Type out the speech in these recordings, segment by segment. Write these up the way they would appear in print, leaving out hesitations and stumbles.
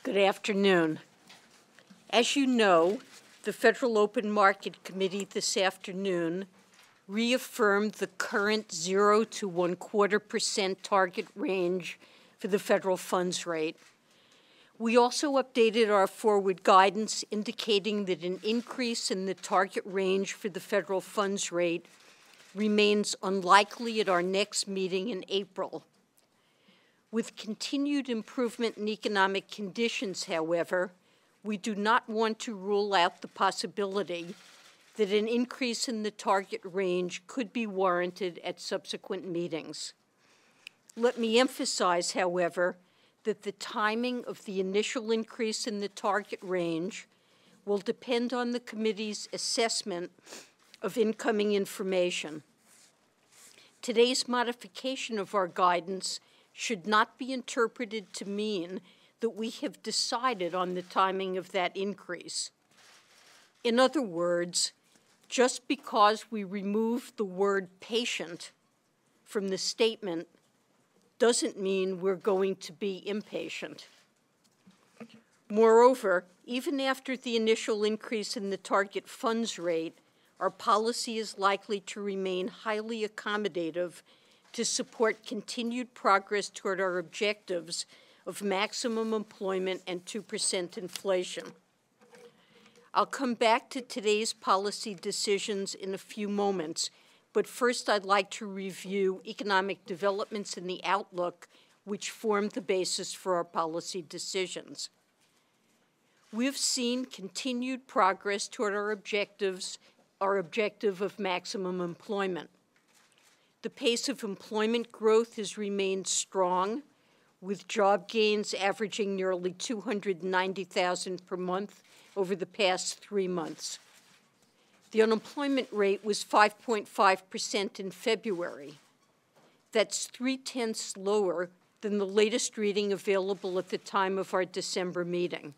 Good afternoon. As you know, the Federal Open Market Committee this afternoon reaffirmed the current 0 to 1/4% target range for the federal funds rate. We also updated our forward guidance indicating that an increase in the target range for the federal funds rate remains unlikely at our next meeting in April. With continued improvement in economic conditions, however, we do not want to rule out the possibility that an increase in the target range could be warranted at subsequent meetings. Let me emphasize, however, that the timing of the initial increase in the target range will depend on the committee's assessment of incoming information. Today's modification of our guidance should not be interpreted to mean that we have decided on the timing of that increase. In other words, just because we remove the word patient from the statement doesn't mean we're going to be impatient. Moreover, even after the initial increase in the target funds rate, our policy is likely to remain highly accommodative to support continued progress toward our objectives of maximum employment and 2% inflation. I'll come back to today's policy decisions in a few moments, but first I'd like to review economic developments in the outlook which formed the basis for our policy decisions. We've seen continued progress toward our objective of maximum employment. The pace of employment growth has remained strong, with job gains averaging nearly 290,000 per month over the past 3 months. The unemployment rate was 5.5% in February. That's 0.3 lower than the latest reading available at the time of our December meeting.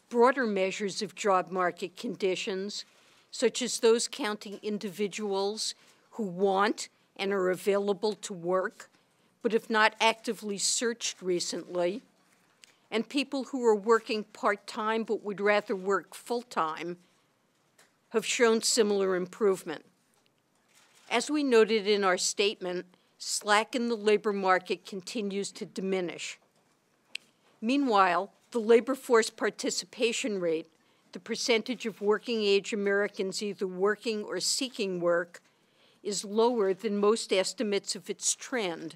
Broader measures of job market conditions, such as those counting individuals who want and are available to work, but have not actively searched recently, and people who are working part-time but would rather work full-time, have shown similar improvement. As we noted in our statement, slack in the labor market continues to diminish. Meanwhile, the labor force participation rate, the percentage of working-age Americans either working or seeking work, is lower than most estimates of its trend,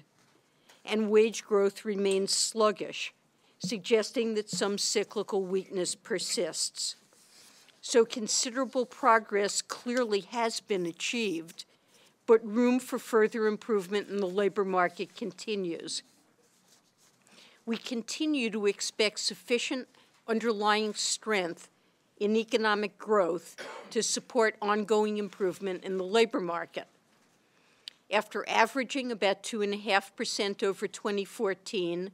and wage growth remains sluggish, suggesting that some cyclical weakness persists. So considerable progress clearly has been achieved, but room for further improvement in the labor market continues. We continue to expect sufficient underlying strength in economic growth to support ongoing improvement in the labor market. After averaging about 2.5% over 2014,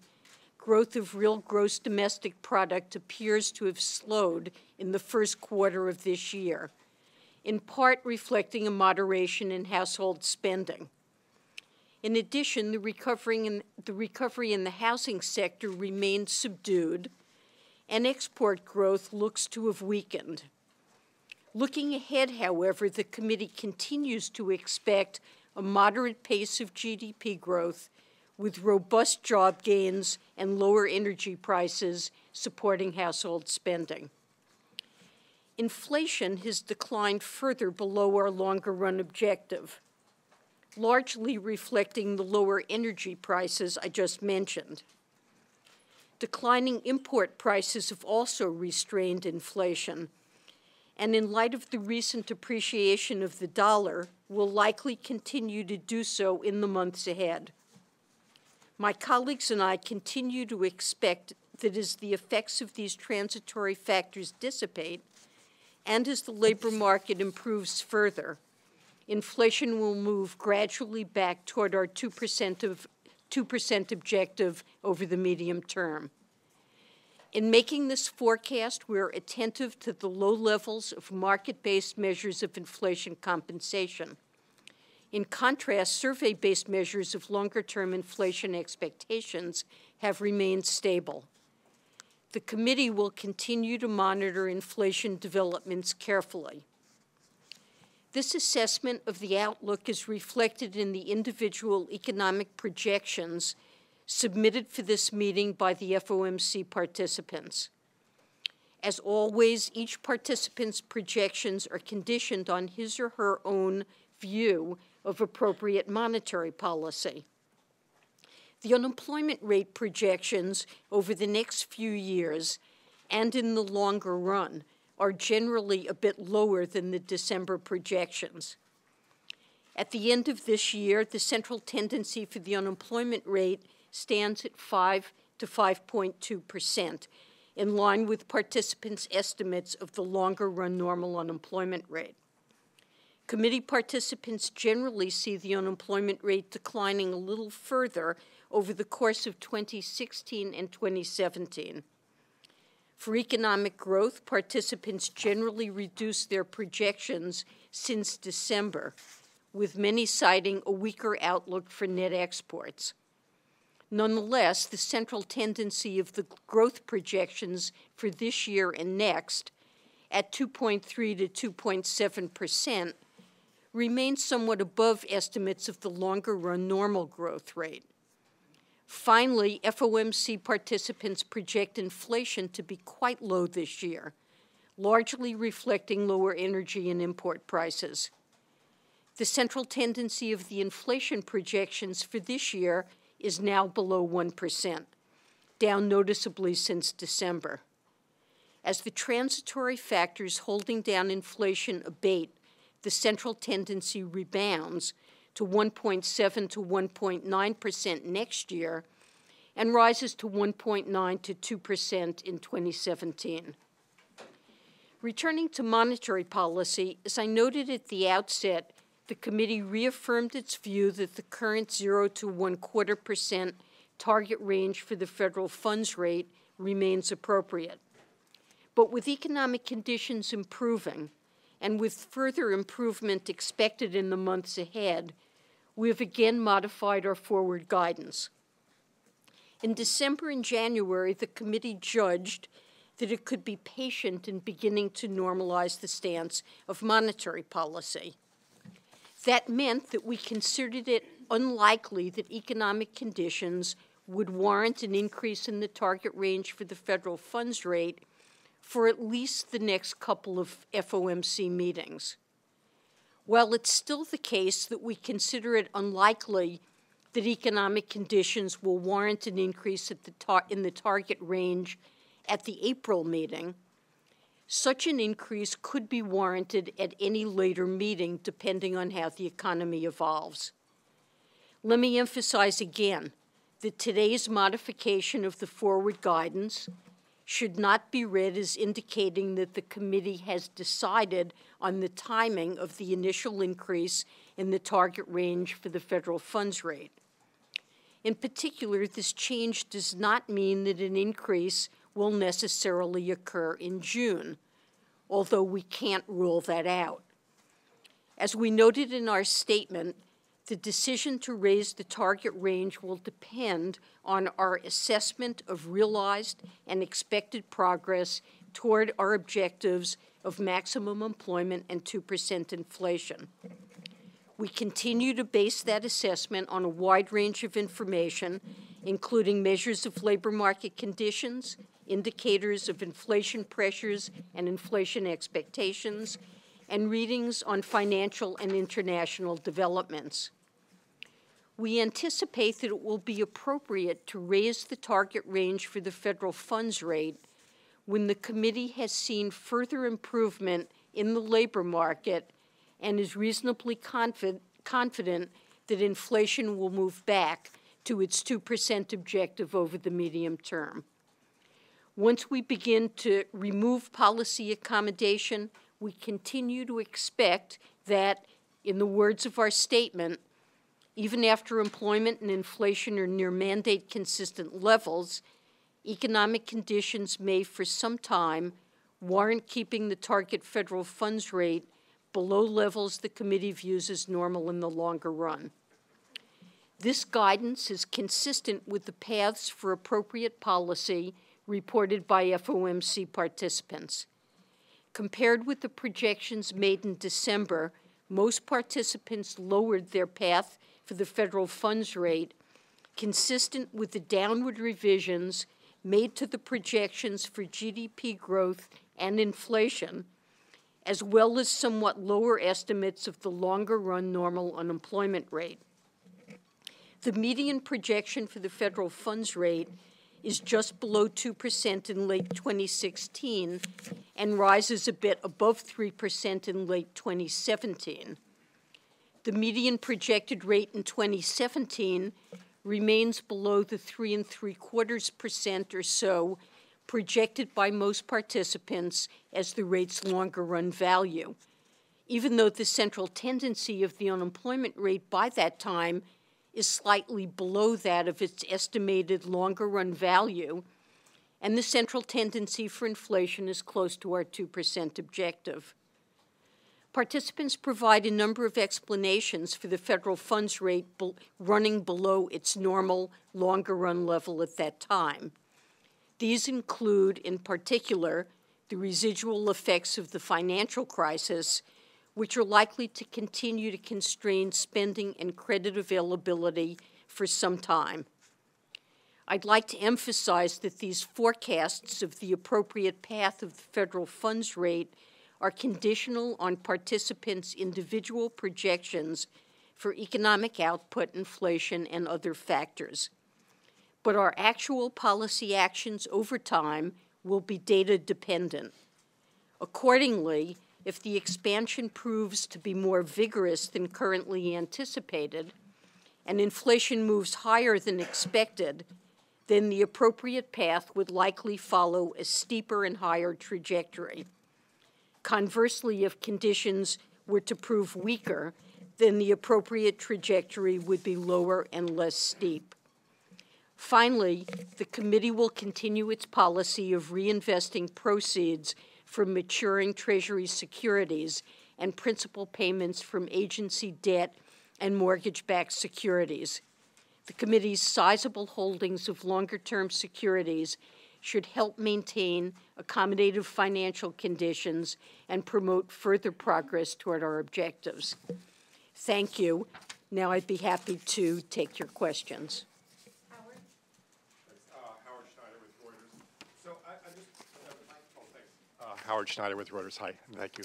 growth of real gross domestic product appears to have slowed in the first quarter of this year, in part reflecting a moderation in household spending. In addition, the recovery in the housing sector remains subdued, and export growth looks to have weakened. Looking ahead, however, the committee continues to expect a moderate pace of GDP growth with robust job gains and lower energy prices supporting household spending. Inflation has declined further below our longer-run objective, largely reflecting the lower energy prices I just mentioned. Declining import prices have also restrained inflation, and in light of the recent appreciation of the dollar, will likely continue to do so in the months ahead. My colleagues and I continue to expect that as the effects of these transitory factors dissipate, and as the labor market improves further, inflation will move gradually back toward our 2% objective over the medium term. In making this forecast, we are attentive to the low levels of market-based measures of inflation compensation. In contrast, survey-based measures of longer-term inflation expectations have remained stable. The committee will continue to monitor inflation developments carefully. This assessment of the outlook is reflected in the individual economic projections submitted for this meeting by the FOMC participants. As always, each participant's projections are conditioned on his or her own view of appropriate monetary policy. The unemployment rate projections over the next few years and in the longer run are generally a bit lower than the December projections. At the end of this year, the central tendency for the unemployment rate stands at 5 to 5.2%, in line with participants' estimates of the longer-run normal unemployment rate. Committee participants generally see the unemployment rate declining a little further over the course of 2016 and 2017. For economic growth, participants generally reduce their projections since December, with many citing a weaker outlook for net exports. Nonetheless, the central tendency of the growth projections for this year and next, at 2.3 to 2.7%, remains somewhat above estimates of the longer-run normal growth rate. Finally, FOMC participants project inflation to be quite low this year, largely reflecting lower energy and import prices. The central tendency of the inflation projections for this year is now below 1%, down noticeably since December. As the transitory factors holding down inflation abate, the central tendency rebounds to 1.7 to 1.9% next year and rises to 1.9 to 2% in 2017. Returning to monetary policy, as I noted at the outset, the committee reaffirmed its view that the current 0 to 1/4% target range for the federal funds rate remains appropriate. But with economic conditions improving, and with further improvement expected in the months ahead, we have again modified our forward guidance. In December and January, the committee judged that it could be patient in beginning to normalize the stance of monetary policy. That meant that we considered it unlikely that economic conditions would warrant an increase in the target range for the federal funds rate for at least the next couple of FOMC meetings. While it's still the case that we consider it unlikely that economic conditions will warrant an increase in the target range at the April meeting, such an increase could be warranted at any later meeting depending on how the economy evolves. Let me emphasize again that today's modification of the forward guidance should not be read as indicating that the committee has decided on the timing of the initial increase in the target range for the federal funds rate. In particular, this change does not mean that an increase will necessarily occur in June, although we can't rule that out. As we noted in our statement, the decision to raise the target range will depend on our assessment of realized and expected progress toward our objectives of maximum employment and 2% inflation. We continue to base that assessment on a wide range of information, including measures of labor market conditions, indicators of inflation pressures and inflation expectations, and readings on financial and international developments. We anticipate that it will be appropriate to raise the target range for the federal funds rate when the committee has seen further improvement in the labor market and is reasonably confident that inflation will move back to its 2% objective over the medium term. Once we begin to remove policy accommodation, we continue to expect that, in the words of our statement, even after employment and inflation are near mandate-consistent levels, economic conditions may, for some time, warrant keeping the target federal funds rate below levels the committee views as normal in the longer run. This guidance is consistent with the paths for appropriate policy reported by FOMC participants. Compared with the projections made in December, most participants lowered their path for the federal funds rate, consistent with the downward revisions made to the projections for GDP growth and inflation, as well as somewhat lower estimates of the longer-run normal unemployment rate. The median projection for the federal funds rate is just below 2% in late 2016 and rises a bit above 3% in late 2017. The median projected rate in 2017 remains below the 3.75% or so projected by most participants as the rate's longer-run value, even though the central tendency of the unemployment rate by that time is slightly below that of its estimated longer-run value, and the central tendency for inflation is close to our 2% objective. Participants provide a number of explanations for the federal funds rate running below its normal longer-run level at that time. These include, in particular, the residual effects of the financial crisis, which are likely to continue to constrain spending and credit availability for some time. I'd like to emphasize that these forecasts of the appropriate path of the federal funds rate are conditional on participants' individual projections for economic output, inflation, and other factors. But our actual policy actions over time will be data dependent. Accordingly, if the expansion proves to be more vigorous than currently anticipated, and inflation moves higher than expected, then the appropriate path would likely follow a steeper and higher trajectory. Conversely, if conditions were to prove weaker, then the appropriate trajectory would be lower and less steep. Finally, the committee will continue its policy of reinvesting proceeds from maturing Treasury securities and principal payments from agency debt and mortgage-backed securities. The committee's sizable holdings of longer-term securities should help maintain accommodative financial conditions and promote further progress toward our objectives. Thank you. Now I'd be happy to take your questions. Howard Schneider with Reuters. Hi, thank you.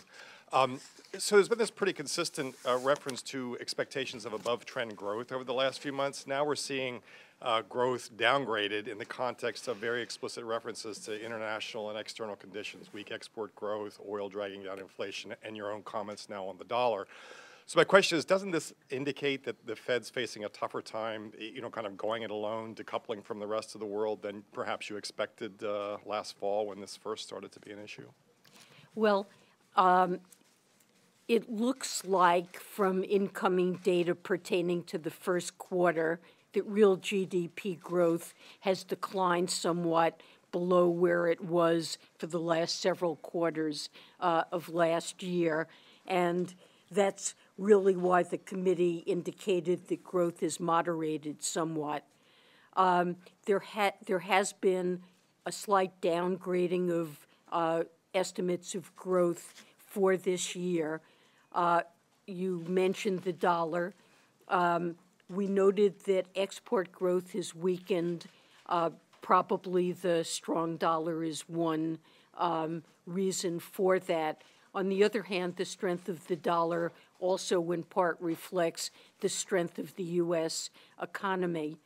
So there's been this pretty consistent reference to expectations of above-trend growth over the last few months. Now we're seeing growth downgraded in the context of very explicit references to international and external conditions, weak export growth, oil dragging down inflation, and your own comments now on the dollar. So my question is, doesn't this indicate that the Fed's facing a tougher time, kind of going it alone, decoupling from the rest of the world than perhaps you expected last fall when this first started to be an issue? Well, it looks like from incoming data pertaining to the first quarter that real GDP growth has declined somewhat below where it was for the last several quarters of last year. And that's really why the committee indicated that growth is moderated somewhat. There has been a slight downgrading of estimates of growth for this year. You mentioned the dollar. We noted that export growth has weakened. Probably the strong dollar is one reason for that. On the other hand, the strength of the dollar also in part reflects the strength of the U.S. economy.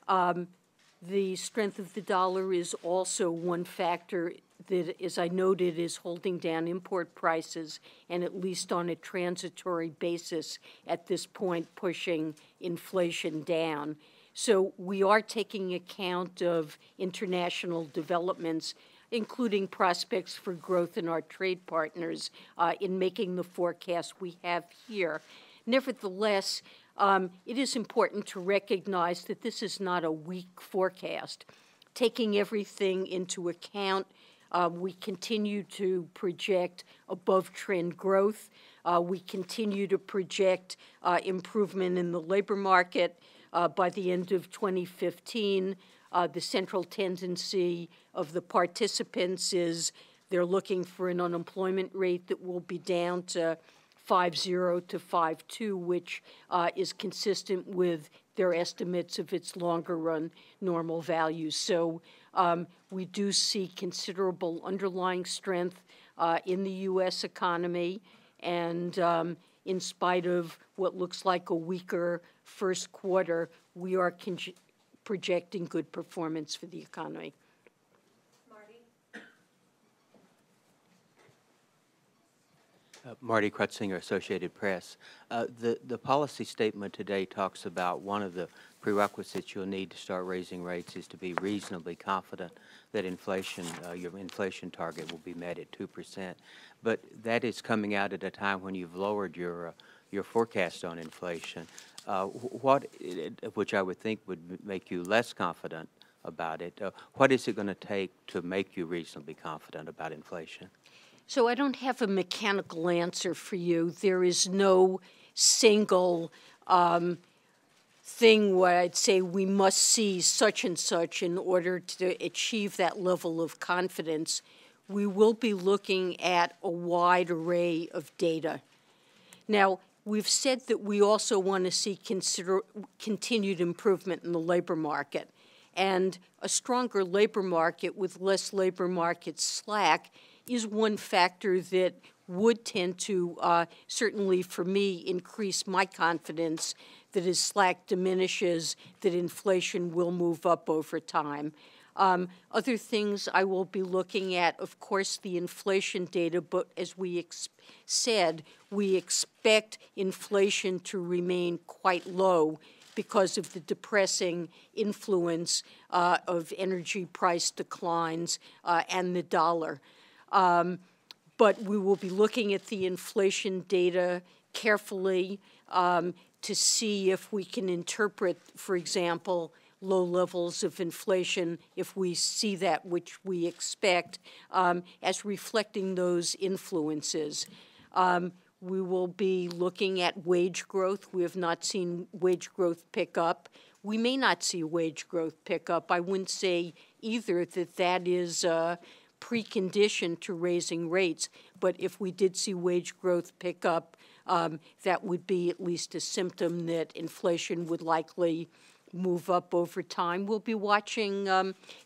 The strength of the dollar is also one factor that, as I noted, is holding down import prices and, at least on a transitory basis at this point, pushing inflation down. So we are taking account of international developments, including prospects for growth in our trade partners, in making the forecast we have here. Nevertheless, it is important to recognize that this is not a weak forecast. Taking everything into account, we continue to project above-trend growth. We continue to project improvement in the labor market. By the end of 2015, The central tendency of the participants is they're looking for an unemployment rate that will be down to 5.0 to 5.2, which is consistent with their estimates of its longer-run normal values. So we do see considerable underlying strength in the U.S. economy, and in spite of what looks like a weaker first quarter, we are projecting good performance for the economy. Marty Krutzinger, Associated Press. The policy statement today talks about one of the prerequisites you'll need to start raising rates is to be reasonably confident that inflation, your inflation target will be met at 2%. But that is coming out at a time when you've lowered your forecast on inflation, which I would think would make you less confident about it. What is it going to take to make you reasonably confident about inflation? So I don't have a mechanical answer for you. There is no single thing where I'd say we must see such and such in order to achieve that level of confidence. We will be looking at a wide array of data. Now, we've said that we also want to see continued improvement in the labor market. And a stronger labor market with less labor market slack is one factor that would tend to, certainly for me, increase my confidence that as slack diminishes, that inflation will move up over time. Other things I will be looking at, of course, the inflation data, but as we said, we expect inflation to remain quite low because of the depressing influence of energy price declines and the dollar. But we will be looking at the inflation data carefully to see if we can interpret, for example, low levels of inflation, if we see that, which we expect, as reflecting those influences. We will be looking at wage growth. We have not seen wage growth pick up. We may not see wage growth pick up. I wouldn't say either that that is a precondition to raising rates, but if we did see wage growth pick up, that would be at least a symptom that inflation would likely move up over time. We'll be watching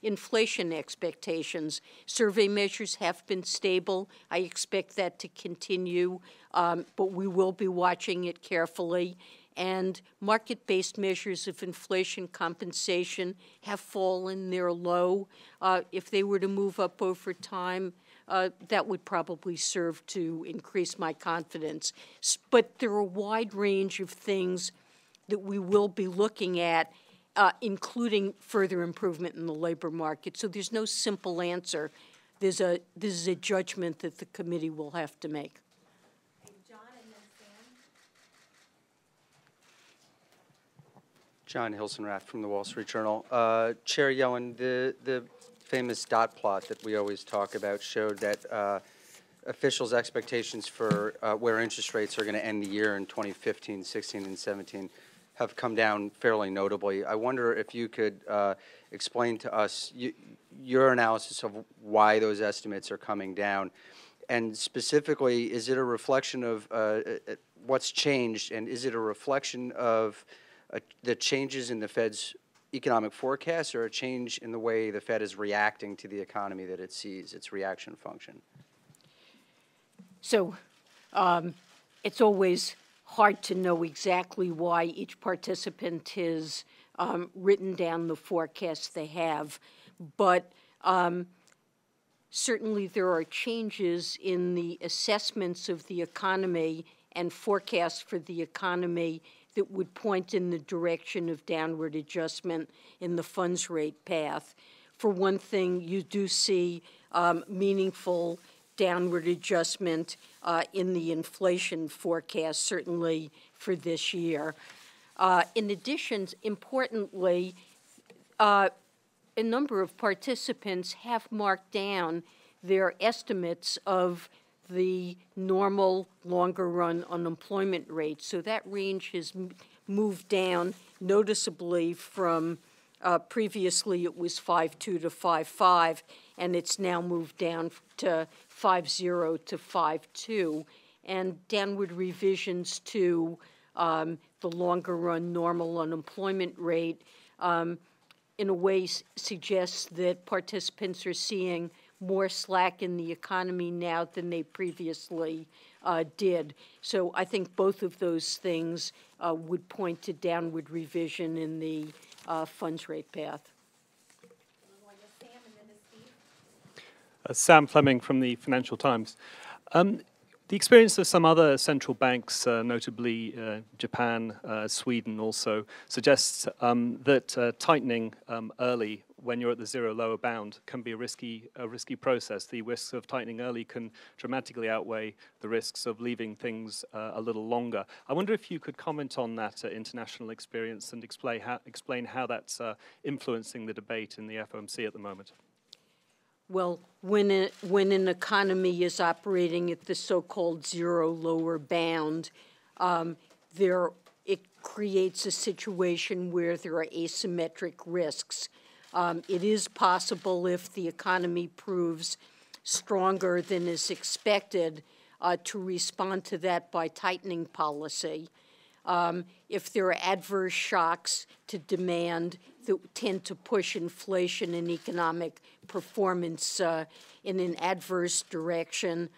inflation expectations. Survey measures have been stable. I expect that to continue, but we will be watching it carefully. And market-based measures of inflation compensation have fallen. They're low. If they were to move up over time, that would probably serve to increase my confidence. But there are a wide range of things that we will be looking at, including further improvement in the labor market. So there's no simple answer. This is a judgment that the committee will have to make. John and then Sam. John Hilsenrath from the Wall Street Journal. Chair Yellen, the famous dot plot that we always talk about showed that officials' expectations for where interest rates are going to end the year in 2015, 16, and 17 have come down fairly notably. I wonder if you could explain to us your analysis of why those estimates are coming down, and specifically, is it a reflection of what's changed, and is it a reflection of the changes in the Fed's economic forecast, or a change in the way the Fed is reacting to the economy that it sees, its reaction function? So it's always hard to know exactly why each participant has written down the forecast they have, but certainly there are changes in the assessments of the economy and forecasts for the economy that would point in the direction of downward adjustment in the funds rate path. For one thing, you do see meaningful downward adjustment in the inflation forecast, certainly for this year. In addition, importantly, a number of participants have marked down their estimates of the normal longer-run unemployment rate. So that range has moved down noticeably from Previously, it was 5.2 to 5.5, and it's now moved down to 5.0 to 5.2. And downward revisions to the longer-run normal unemployment rate in a way suggests that participants are seeing more slack in the economy now than they previously did. So I think both of those things would point to downward revision in the funds rate path. Sam Fleming from the Financial Times. The experience of some other central banks, notably Japan, Sweden also, suggests that tightening early when you're at the zero lower bound can be a risky process. The risks of tightening early can dramatically outweigh the risks of leaving things a little longer. I wonder if you could comment on that international experience and explain how that's influencing the debate in the FOMC at the moment. Well, when an economy is operating at the so-called zero lower bound, it creates a situation where there are asymmetric risks. It is possible, if the economy proves stronger than is expected, to respond to that by tightening policy. If there are adverse shocks to demand that tend to push inflation and economic performance in an adverse direction,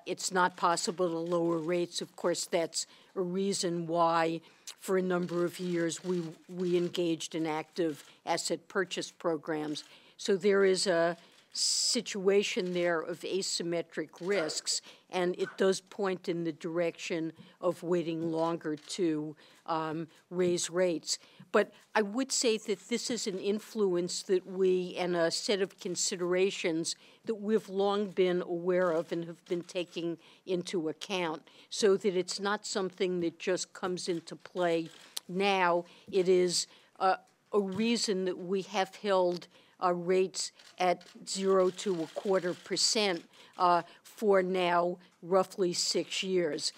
it's not possible to lower rates. Of course, that's a reason why, for a number of years, we engaged in active asset purchase programs. So there is a situation there of asymmetric risks, and it does point in the direction of waiting longer to raise rates. But I would say that this is an influence that and a set of considerations that we've long been aware of and have been taking into account, so that it's not something that just comes into play now. It is a reason that we have held rates at 0 to 0.25% for now roughly 6 years.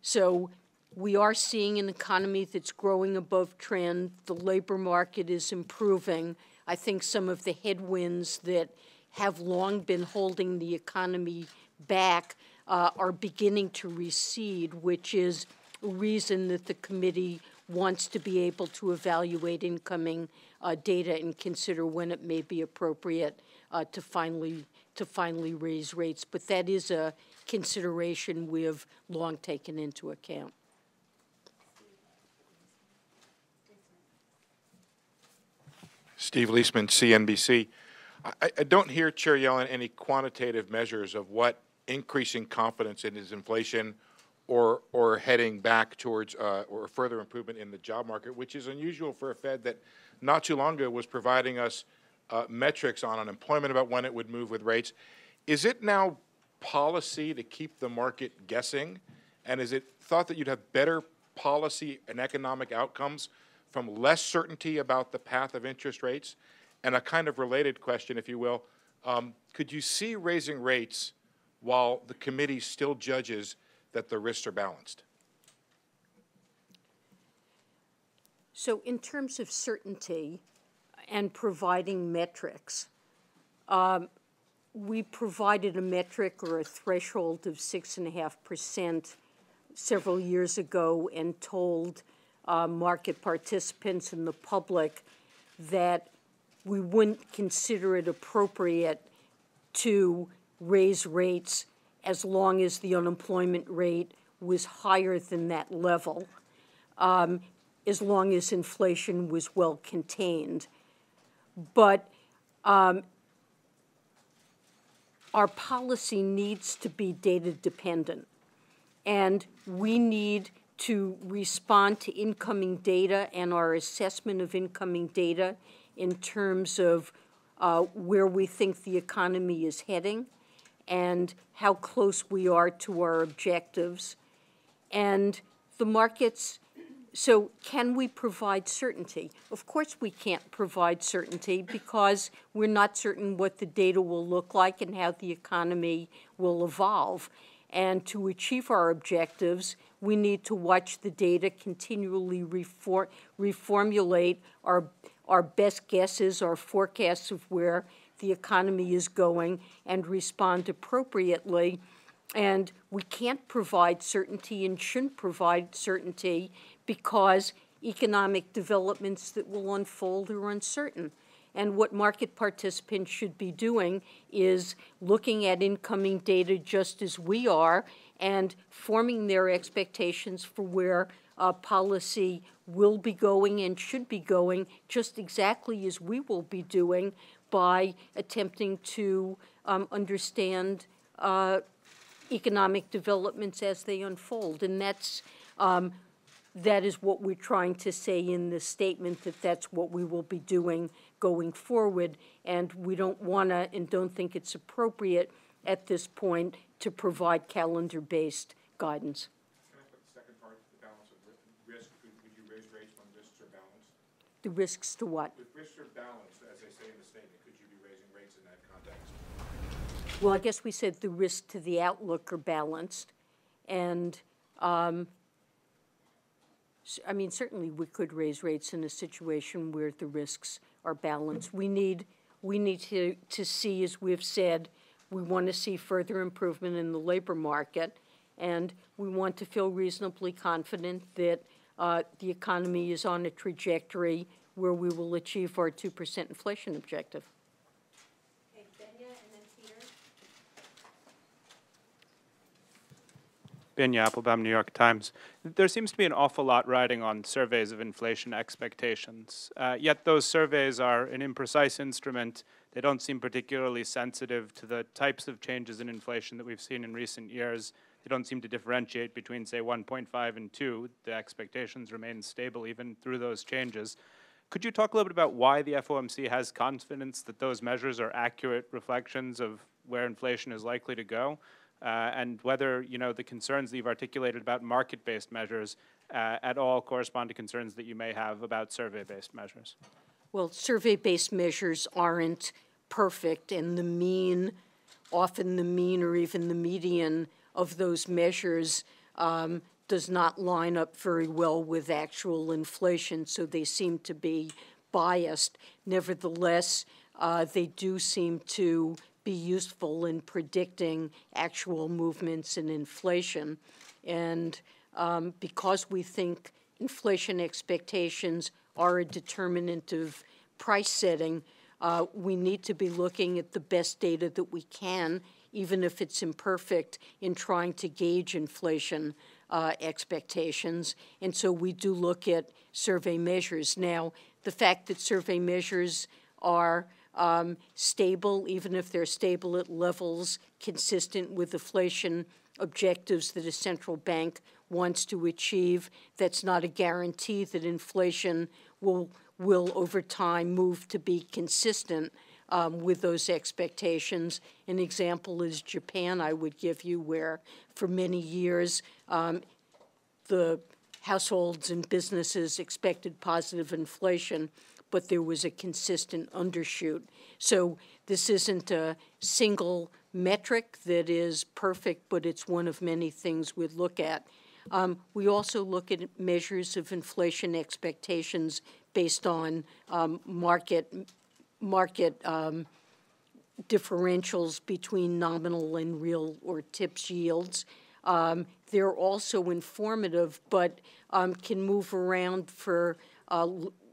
So we are seeing an economy that's growing above trend. The labor market is improving. I think some of the headwinds that have long been holding the economy back are beginning to recede, which is a reason that the committee wants to be able to evaluate incoming data and consider when it may be appropriate to finally raise rates. But that is a consideration we have long taken into account. Steve Leisman, CNBC. I don't hear, Chair Yellen, any quantitative measures of what increasing confidence in his inflation or heading back towards or further improvement in the job market, which is unusual for a Fed that not too long ago was providing us metrics on unemployment about when it would move with rates. Is it now policy to keep the market guessing? And is it thought that you'd have better policy and economic outcomes from less certainty about the path of interest rates? And a kind of related question, if you will, could you see raising rates while the committee still judges that the risks are balanced? So in terms of certainty and providing metrics, we provided a metric or a threshold of 6.5% several years ago and told market participants and the public that we wouldn't consider it appropriate to raise rates as long as the unemployment rate was higher than that level, as long as inflation was well contained. But our policy needs to be data dependent, and we need to respond to incoming data and our assessment of incoming data in terms of where we think the economy is heading and how close we are to our objectives. And the markets, so can we provide certainty? Of course we can't provide certainty because we're not certain what the data will look like and how the economy will evolve. And to achieve our objectives, we need to watch the data, continually reformulate our best guesses, our forecasts of where the economy is going, and respond appropriately. And we can't provide certainty and shouldn't provide certainty because economic developments that will unfold are uncertain. And what market participants should be doing is looking at incoming data just as we are and forming their expectations for where policy will be going and should be going, just exactly as we will be doing by attempting to understand economic developments as they unfold. And that is what we're trying to say in this statement, that that's what we will be doing going forward. And we don't want to and don't think it's appropriate at this point to provide calendar-based guidance. Can I put the second part, the balance of risk? Would you raise rates when risks are balanced? The risks to what? If risks are balanced, as they say in the statement, could you be raising rates in that context? Well, I guess we said the risk to the outlook are balanced. And I mean, certainly we could raise rates in a situation where the risks are balanced. We need to see, as we've said, we want to see further improvement in the labor market, and we want to feel reasonably confident that the economy is on a trajectory where we will achieve our 2% inflation objective. Okay, Benya and then Peter. Benya Applebaum, New York Times. There seems to be an awful lot riding on surveys of inflation expectations. Yet those surveys are an imprecise instrument. They don't seem particularly sensitive to the types of changes in inflation that we've seen in recent years. They don't seem to differentiate between, say, 1.5 and 2. The expectations remain stable even through those changes. Could you talk a little bit about why the FOMC has confidence that those measures are accurate reflections of where inflation is likely to go? And whether, the concerns that you've articulated about market-based measures at all correspond to concerns that you may have about survey-based measures? Well, survey-based measures aren't perfect, and often the mean or even the median of those measures does not line up very well with actual inflation, so they seem to be biased. Nevertheless, they do seem to be useful in predicting actual movements in inflation. And because we think inflation expectations are a determinant of price setting, we need to be looking at the best data that we can, even if it's imperfect, in trying to gauge inflation expectations. And so we do look at survey measures. Now, the fact that survey measures are stable, even if they're stable at levels consistent with inflation objectives that a central bank wants to achieve, that's not a guarantee that inflation will over time move to be consistent with those expectations. An example is Japan, I would give you, where for many years the households and businesses expected positive inflation, but there was a consistent undershoot. So this isn't a single metric that is perfect, but it's one of many things we'd look at. We also look at measures of inflation expectations based on market differentials between nominal and real or TIPS yields. They're also informative, but can move around for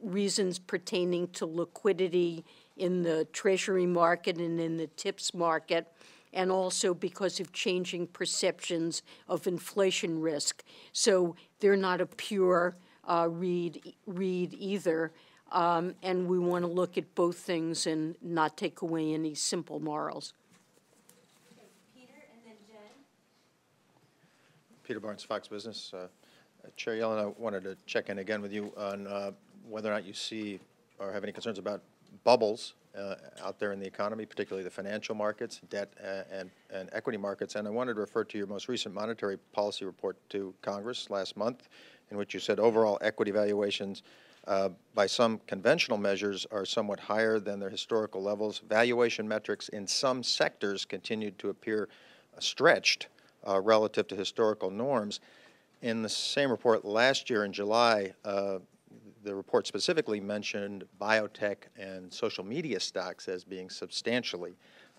reasons pertaining to liquidity in the Treasury market and in the TIPS market, and also because of changing perceptions of inflation risk. So they're not a pure read either, and we want to look at both things and not take away any simple morals. Okay, Peter and then Jen. Peter Barnes, Fox Business. Chair Yellen, I wanted to check in again with you on whether or not you see or have any concerns about bubbles out there in the economy, particularly the financial markets, debt and equity markets. And I wanted to refer to your most recent monetary policy report to Congress last month, in which you said overall equity valuations by some conventional measures are somewhat higher than their historical levels. Valuation metrics in some sectors continued to appear stretched relative to historical norms. In the same report last year in July, the report specifically mentioned biotech and social media stocks as being substantially,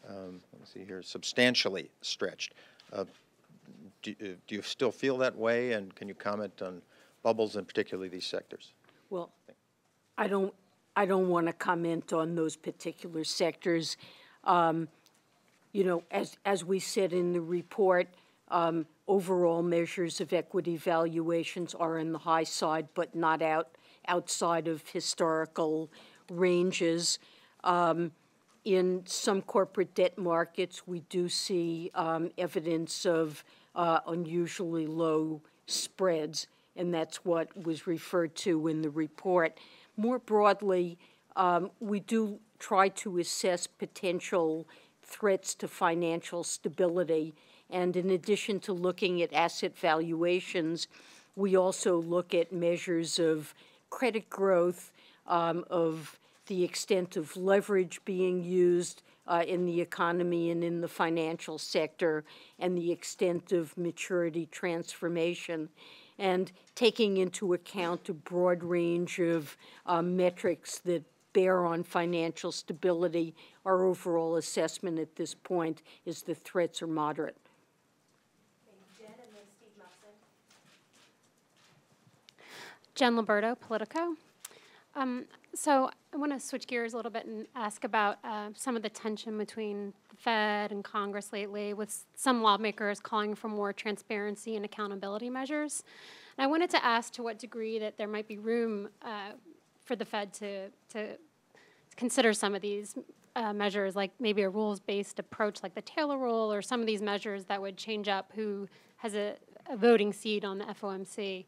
let me see here, substantially stretched. Do you still feel that way, and can you comment on bubbles and particularly these sectors? Well, I don't want to comment on those particular sectors. You know, as we said in the report, overall measures of equity valuations are on the high side, but not outside of historical ranges. In some corporate debt markets, we do see evidence of unusually low spreads, and that's what was referred to in the report. More broadly, we do try to assess potential threats to financial stability, and in addition to looking at asset valuations, we also look at measures of credit growth, of the extent of leverage being used in the economy and in the financial sector, and the extent of maturity transformation, and taking into account a broad range of metrics that bear on financial stability. Our overall assessment at this point is the threats are moderate. Okay, Jen, and then Steve Muxon. Jen Liberto, Politico. So I want to switch gears a little bit and ask about some of the tension between the Fed and Congress lately, with some lawmakers calling for more transparency and accountability measures. And I wanted to ask to what degree that there might be room for the Fed to consider some of these measures, like maybe a rules-based approach like the Taylor rule, or some of these measures that would change up who has a voting seat on the FOMC.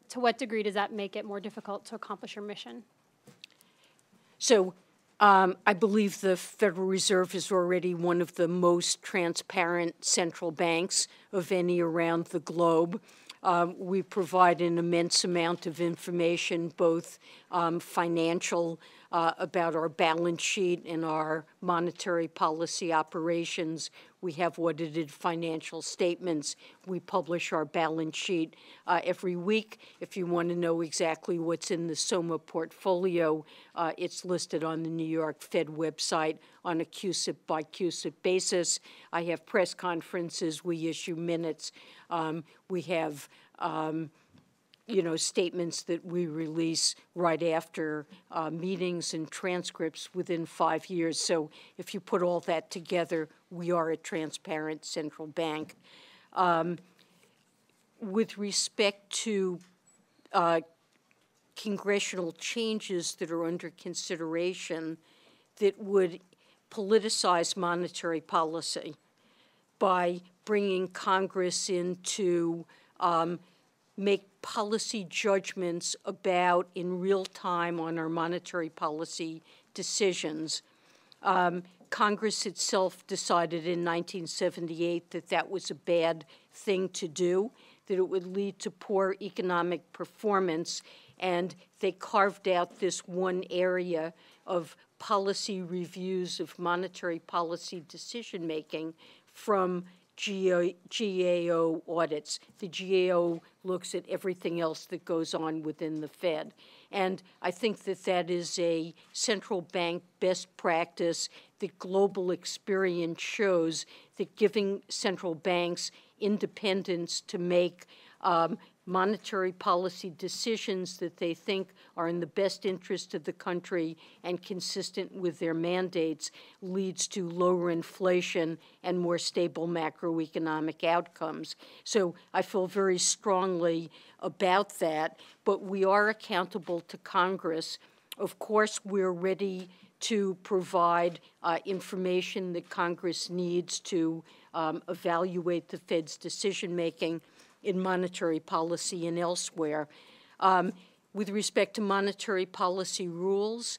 To what degree does that make it more difficult to accomplish your mission? So I believe the Federal Reserve is already one of the most transparent central banks of any around the globe. We provide an immense amount of information, both financial, about our balance sheet and our monetary policy operations. We have audited financial statements. We publish our balance sheet every week. If you want to know exactly what's in the SOMA portfolio, it's listed on the New York Fed website on a CUSIP by CUSIP basis. I have press conferences. We issue minutes. We have statements that we release right after meetings and transcripts within 5 years. So if you put all that together, we are a transparent central bank. With respect to congressional changes that are under consideration that would politicize monetary policy by bringing Congress in to make policy judgments about in real time on our monetary policy decisions. Congress itself decided in 1978 that that was a bad thing to do, that it would lead to poor economic performance, and they carved out this one area of policy reviews of monetary policy decision-making from GAO audits. The GAO looks at everything else that goes on within the Fed. And I think that that is a central bank best practice that global experience shows that giving central banks independence to make monetary policy decisions that they think are in the best interest of the country and consistent with their mandates leads to lower inflation and more stable macroeconomic outcomes. So I feel very strongly about that, but we are accountable to Congress. Of course, we're ready to provide information that Congress needs to evaluate the Fed's decision-making in monetary policy and elsewhere. With respect to monetary policy rules,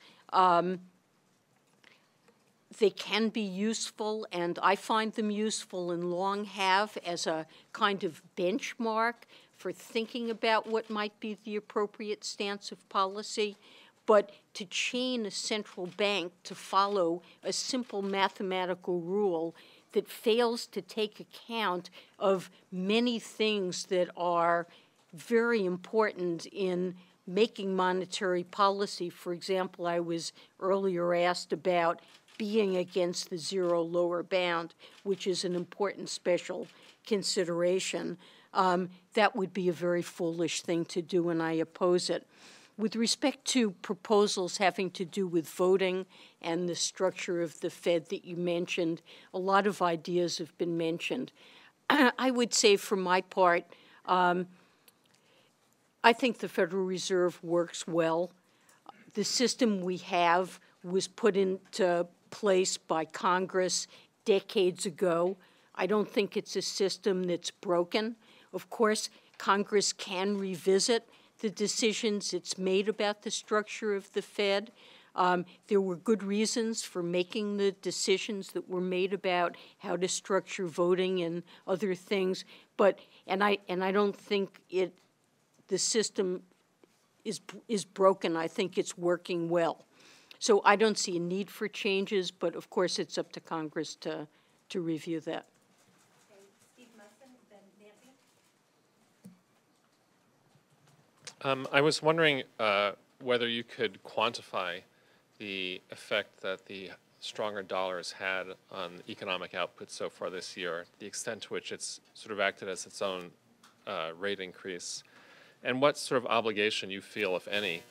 they can be useful, and I find them useful and long have as a kind of benchmark for thinking about what might be the appropriate stance of policy. But to chain a central bank to follow a simple mathematical rule that fails to take account of many things that are very important in making monetary policy. For example, I was earlier asked about being against the zero lower bound, which is an important special consideration. That would be a very foolish thing to do, and I oppose it. With respect to proposals having to do with voting and the structure of the Fed that you mentioned, a lot of ideas have been mentioned. I would say for my part, I think the Federal Reserve works well. The system we have was put into place by Congress decades ago. I don't think it's a system that's broken. Of course, Congress can revisit the decisions it's made about the structure of the Fed. There were good reasons for making the decisions that were made about how to structure voting and other things, and I don't think the system is broken. I think it's working well. So I don't see a need for changes, but of course it's up to Congress to review that. I was wondering whether you could quantify the effect that the stronger dollar has had on economic output so far this year, the extent to which it's sort of acted as its own rate increase, and what sort of obligation you feel, if any,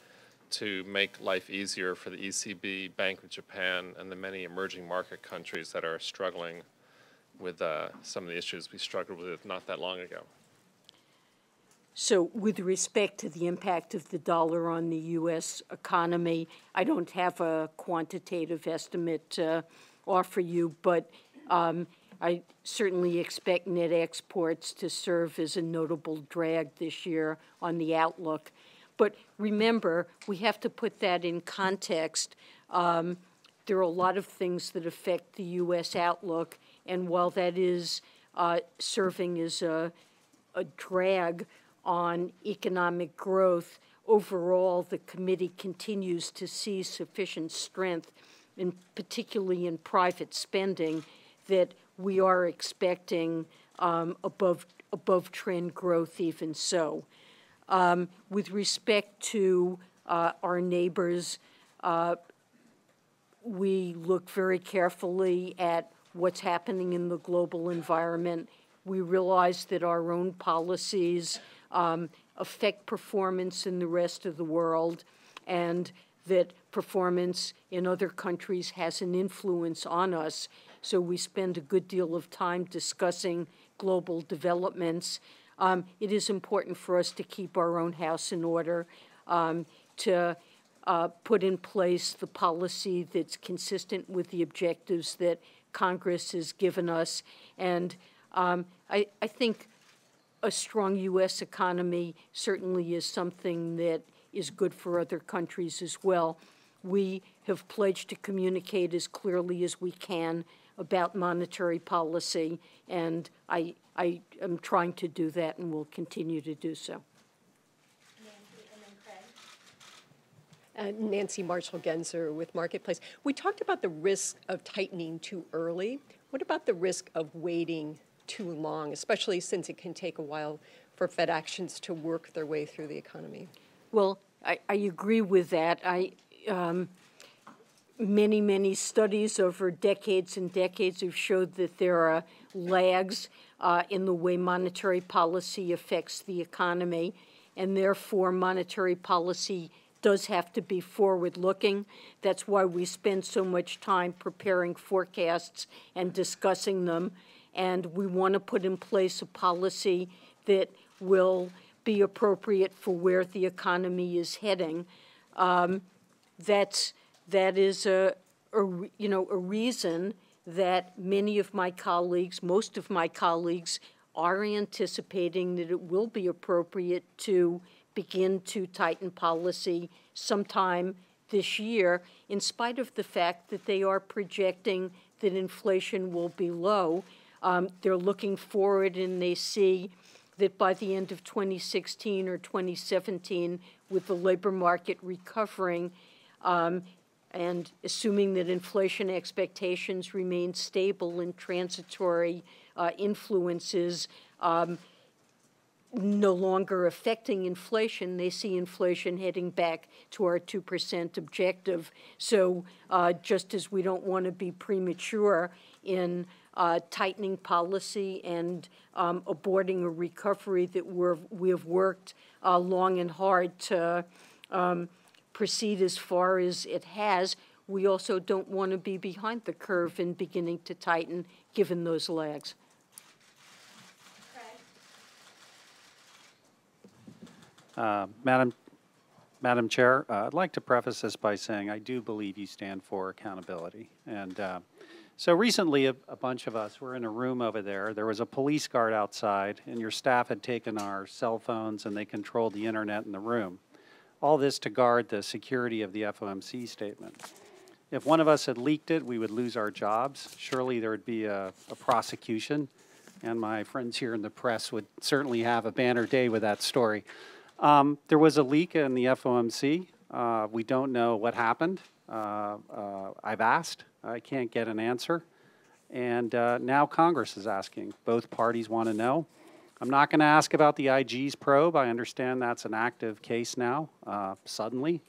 to make life easier for the ECB, Bank of Japan, and the many emerging market countries that are struggling with some of the issues we struggled with not that long ago. So with respect to the impact of the dollar on the U.S. economy, I don't have a quantitative estimate to offer you, but I certainly expect net exports to serve as a notable drag this year on the outlook. But remember, we have to put that in context. There are a lot of things that affect the U.S. outlook, and while that is serving as a drag on economic growth, overall the committee continues to see sufficient strength, particularly in private spending, that we are expecting above trend growth even so. With respect to our neighbors, we look very carefully at what's happening in the global environment. We realize that our own policies affect performance in the rest of the world, and that performance in other countries has an influence on us. So we spend a good deal of time discussing global developments. It is important for us to keep our own house in order, to put in place the policy that's consistent with the objectives that Congress has given us. And I think a strong U.S. economy certainly is something that is good for other countries as well. We have pledged to communicate as clearly as we can about monetary policy, and I am trying to do that and will continue to do so. Nancy Marshall-Genzer with Marketplace. We talked about the risk of tightening too early. What about the risk of waiting too long, especially since it can take a while for Fed actions to work their way through the economy? Well, I agree with that. Many studies over decades and decades have showed that there are lags in the way monetary policy affects the economy, and therefore monetary policy does have to be forward-looking. That's why we spend so much time preparing forecasts and discussing them, and we want to put in place a policy that will be appropriate for where the economy is heading. That is a reason that many of my colleagues, most of my colleagues, are anticipating that it will be appropriate to begin to tighten policy sometime this year, in spite of the fact that they are projecting that inflation will be low. They're looking forward and they see that by the end of 2016 or 2017, with the labor market recovering, and assuming that inflation expectations remain stable and transitory influences no longer affecting inflation, they see inflation heading back to our 2% objective. So just as we don't want to be premature in tightening policy and aborting a recovery that we have worked long and hard to proceed as far as it has, we also don't want to be behind the curve in beginning to tighten given those lags. Madam Chair, I'd like to preface this by saying I do believe you stand for accountability. And so recently, a bunch of us were in a room over there. There was a police guard outside, and your staff had taken our cell phones, and they controlled the internet in the room. All this to guard the security of the FOMC statement. If one of us had leaked it, we would lose our jobs. Surely there would be a prosecution, and my friends here in the press would certainly have a banner day with that story. There was a leak in the FOMC. We don't know what happened. I've asked. I can't get an answer. And now Congress is asking. Both parties want to know. I'm not going to ask about the IG's probe. I understand that's an active case now, suddenly,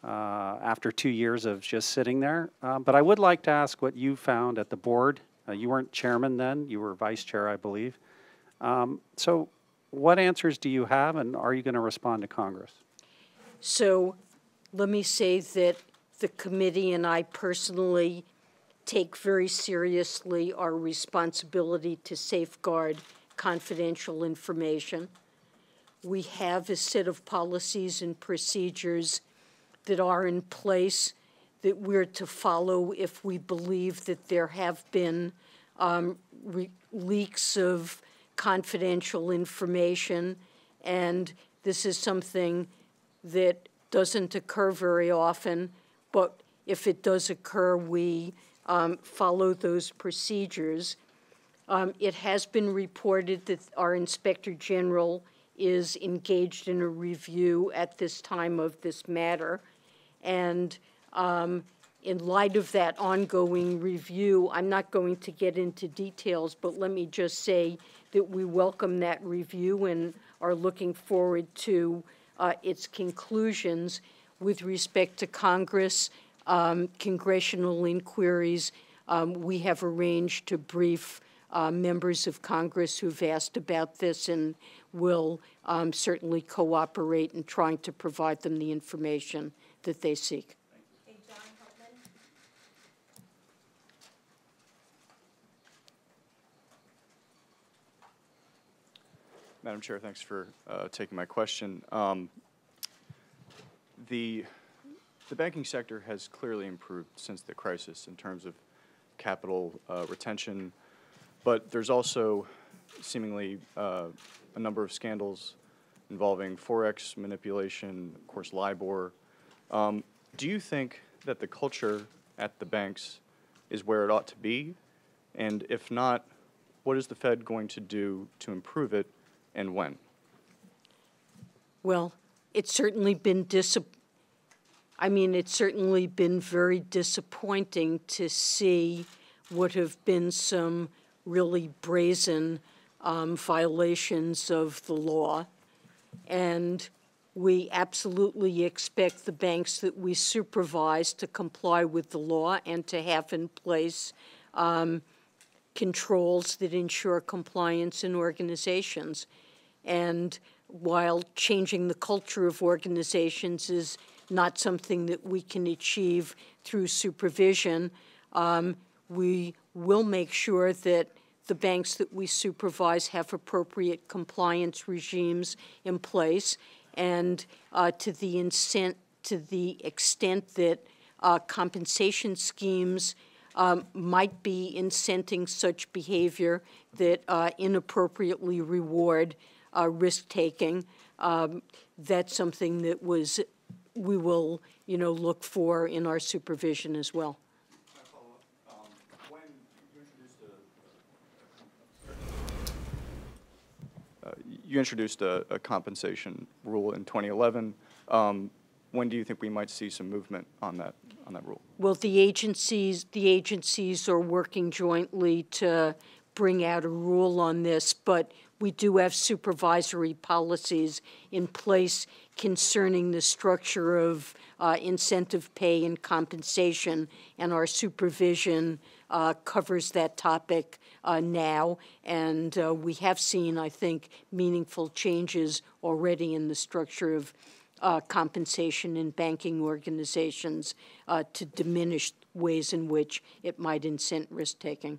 after 2 years of just sitting there. But I would like to ask what you found at the board. You weren't chairman then. You were vice chair, I believe. So what answers do you have, and are you going to respond to Congress? So let me say that the committee and I personally take very seriously our responsibility to safeguard confidential information. We have a set of policies and procedures that are in place that we're to follow if we believe that there have been leaks of confidential information, and this is something that doesn't occur very often, but if it does occur, we follow those procedures. It has been reported that our Inspector General is engaged in a review at this time of this matter, and in light of that ongoing review, I'm not going to get into details, but let me just say that we welcome that review and are looking forward to its conclusions. With respect to Congress, congressional inquiries, we have arranged to brief members of Congress who've asked about this and will certainly cooperate in trying to provide them the information that they seek. Okay, John Heltman. Madam Chair, thanks for taking my question. The banking sector has clearly improved since the crisis in terms of capital retention, but there's also seemingly a number of scandals involving Forex manipulation, of course, LIBOR. Do you think that the culture at the banks is where it ought to be? And if not, what is the Fed going to do to improve it, and when? Well, it's certainly been it's certainly been very disappointing to see what have been some really brazen violations of the law. And we absolutely expect the banks that we supervise to comply with the law and to have in place controls that ensure compliance in organizations. And while changing the culture of organizations is not something that we can achieve through supervision, we will make sure that the banks that we supervise have appropriate compliance regimes in place, and to the extent that compensation schemes might be incenting such behavior that inappropriately reward risk-taking. That's something that we will, look for in our supervision as well. When you introduced a compensation rule in 2011, when do you think we might see some movement on that rule? Well, the agencies are working jointly to bring out a rule on this, but we do have supervisory policies in place concerning the structure of incentive pay and compensation, and our supervision covers that topic now, and we have seen, I think, meaningful changes already in the structure of compensation in banking organizations to diminish ways in which it might incent risk-taking.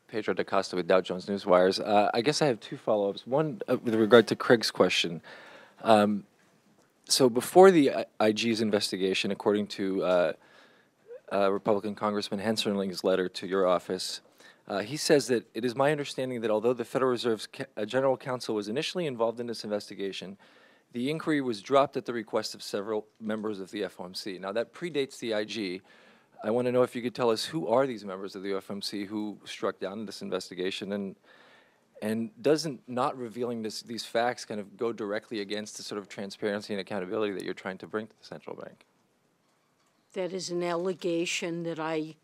Pedro DaCosta with Dow Jones Newswires. I guess I have two follow-ups. One with regard to Craig's question. So before the IG's investigation, according to Republican Congressman Hensarling's letter to your office, he says that it is my understanding that although the Federal Reserve's General Counsel was initially involved in this investigation, the inquiry was dropped at the request of several members of the FOMC. Now, that predates the IG. I want to know if you could tell us who are these members of the FOMC who struck down this investigation, and doesn't not revealing these facts kind of go directly against the sort of transparency and accountability that you're trying to bring to the central bank? That is an allegation that I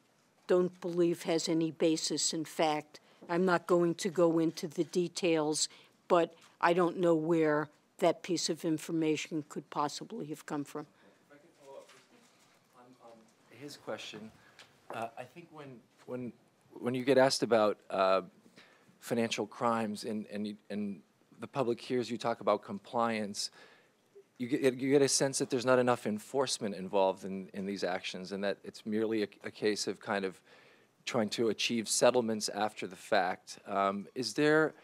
don't believe has any basis in fact. I'm not going to go into the details, but I don't know where that piece of information could possibly have come from. If I could follow up on his question, I think when you get asked about financial crimes and the public hears you talk about compliance, you get a sense that there's not enough enforcement involved in these actions, and that it's merely a case of kind of trying to achieve settlements after the fact. Is there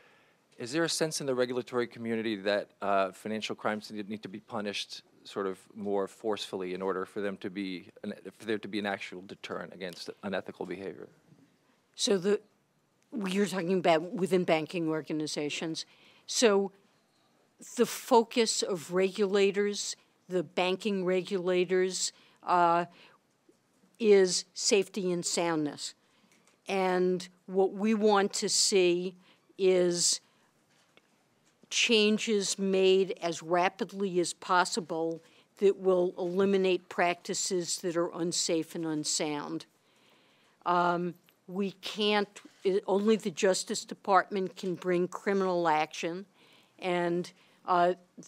a sense in the regulatory community that financial crimes need to be punished sort of more forcefully in order for there to be an actual deterrent against unethical behavior? So you're talking about within banking organizations. So the focus of regulators, the banking regulators, is safety and soundness. And what we want to see is changes made as rapidly as possible that will eliminate practices that are unsafe and unsound. We can't, only the Justice Department can bring criminal action, and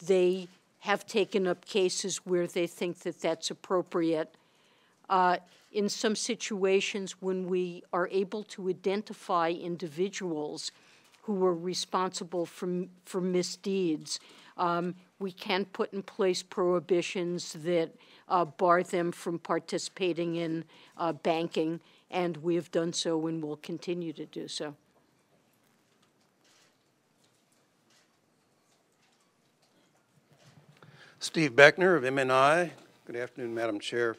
they have taken up cases where they think that that's appropriate. In some situations, when we are able to identify individuals who are responsible for misdeeds, we can put in place prohibitions that bar them from participating in banking, and we have done so and will continue to do so. Steve Beckner of MNI. Good afternoon, Madam Chair.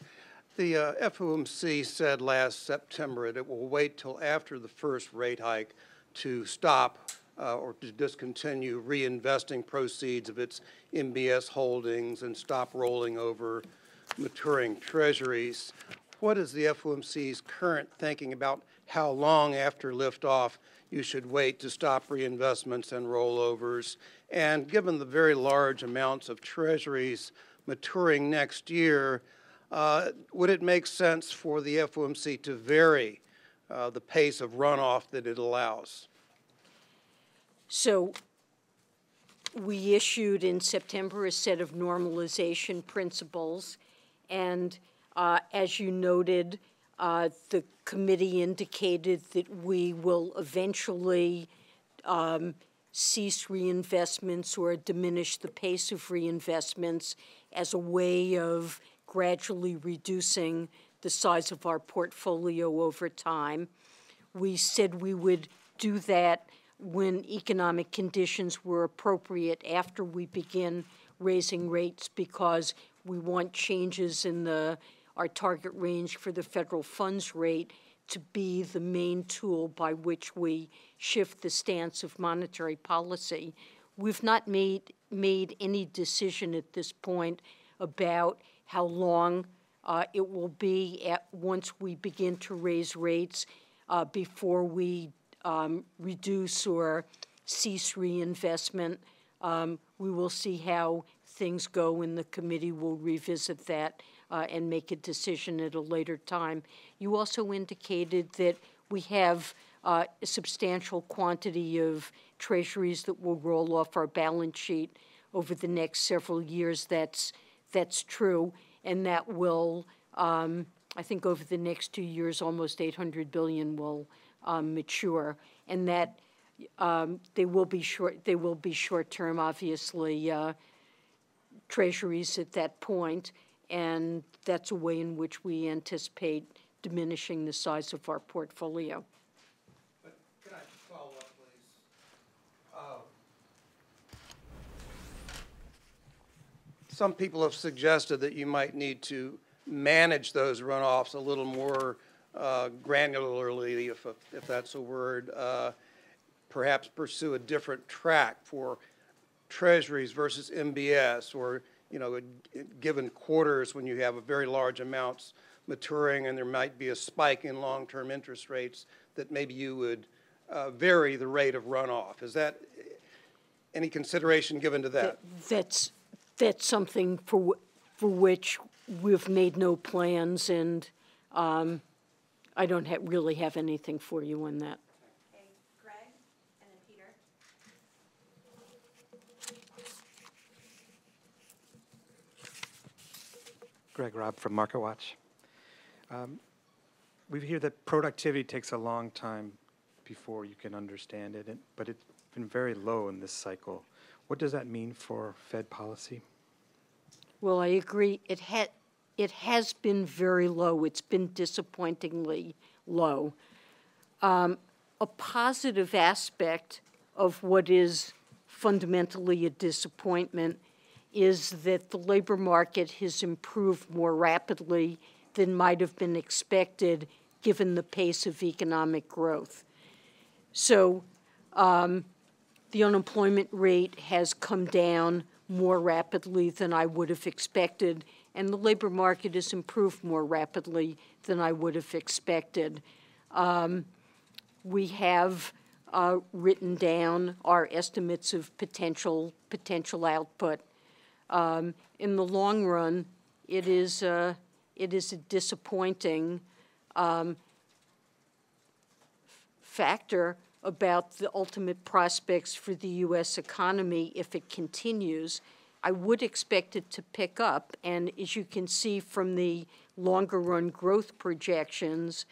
The FOMC said last September that it will wait till after the first rate hike to stop or to discontinue reinvesting proceeds of its MBS holdings and stop rolling over maturing treasuries. What is the FOMC's current thinking about how long after liftoff you should wait to stop reinvestments and rollovers? And given the very large amounts of treasuries maturing next year, would it make sense for the FOMC to vary the pace of runoff that it allows? So we issued in September a set of normalization principles, and as you noted, the committee indicated that we will eventually cease reinvestments or diminish the pace of reinvestments as a way of gradually reducing the size of our portfolio over time. We said we would do that when economic conditions were appropriate after we begin raising rates, because we want changes in our target range for the federal funds rate to be the main tool by which we shift the stance of monetary policy. We've not made any decision at this point about how long it will be once we begin to raise rates before we reduce or cease reinvestment. We will see how things go, and the committee will revisit that and make a decision at a later time. You also indicated that we have a substantial quantity of treasuries that will roll off our balance sheet over the next several years. That's true, and that will, I think over the next 2 years, almost $800 billion will mature, and that they will be short-term, obviously, treasuries at that point, and that's a way in which we anticipate diminishing the size of our portfolio. But can I follow up, please? Some people have suggested that you might need to manage those runoffs a little more granularly, if that's a word, perhaps pursue a different track for treasuries versus MBS, or, you know, given quarters when you have a very large amounts maturing and there might be a spike in long-term interest rates, that maybe you would vary the rate of runoff. Is that any consideration given to that? That's something for which we've made no plans, and I don't really have anything for you on that. Okay, Greg, and then Peter. Greg ROBB from MarketWatch. We hear that productivity takes a long time before you can understand it, but it's been very low in this cycle. What does that mean for Fed policy? Well, I agree. It has been very low. It's been disappointingly low. A positive aspect of what is fundamentally a disappointment is that the labor market has improved more rapidly than might have been expected given the pace of economic growth. So the unemployment rate has come down more rapidly than I would have expected, and the labor market has improved more rapidly than I would have expected. We have written down our estimates of potential output. In the long run, it is a disappointing factor about the ultimate prospects for the U.S. economy if it continues. I would expect it to pick up, and as you can see from the longer run growth projections,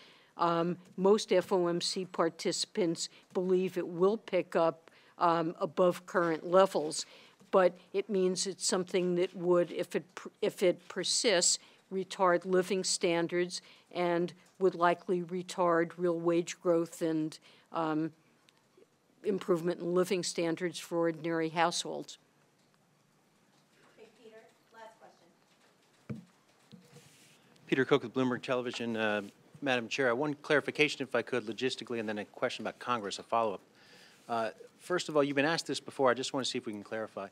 most FOMC participants believe it will pick up above current levels, but it means it's something that would, if it persists, retard living standards and would likely retard real wage growth and improvement in living standards for ordinary households. Okay, Peter, last question. Peter Cook with Bloomberg Television. Madam Chair, one clarification, if I could, logistically, and then a question about Congress, a follow-up. First of all, you've been asked this before. I just want to see if we can clarify.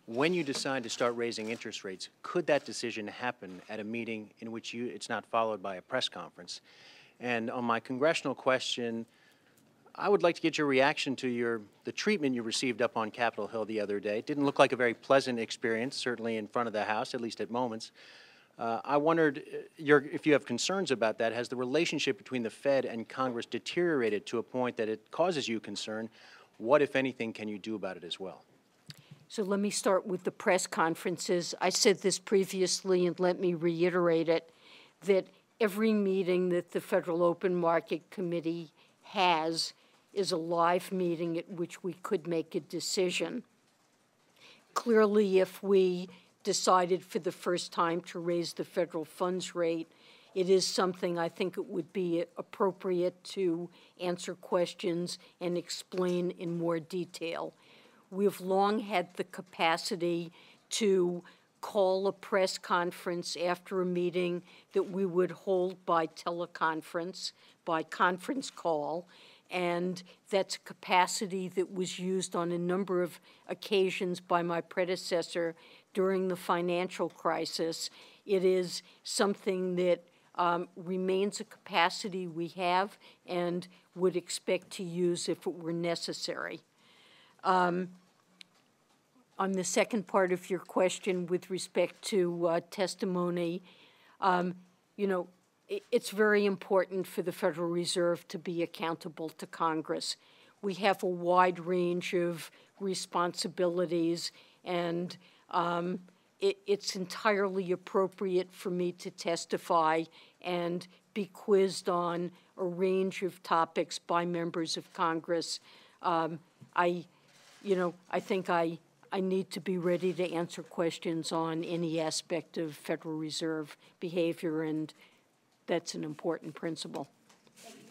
When you decide to start raising interest rates, could that decision happen at a meeting in which it's not followed by a press conference? And on my congressional question, I would like to get your reaction to the treatment you received up on Capitol Hill the other day. It didn't look like a very pleasant experience, certainly in front of the House, at least at moments. I wondered if you have concerns about that. Has the relationship between the Fed and Congress deteriorated to a point that it causes you concern? What, if anything, can you do about it as well? So let me start with the press conferences. I said this previously, and let me reiterate it, that every meeting that the Federal Open Market Committee has is a live meeting at which we could make a decision. Clearly, if we decided for the first time to raise the federal funds rate, it is something I think it would be appropriate to answer questions and explain in more detail. We've long had the capacity to call a press conference after a meeting that we would hold by teleconference, by conference call, and that's a capacity that was used on a number of occasions by my predecessor during the financial crisis. It is something that remains a capacity we have and would expect to use if it were necessary. On the second part of your question with respect to testimony, you know, it's very important for the Federal Reserve to be accountable to Congress. We have a wide range of responsibilities, and it's entirely appropriate for me to testify and be quizzed on a range of topics by members of Congress. I think I need to be ready to answer questions on any aspect of Federal Reserve behavior, and that's an important principle. Thank you.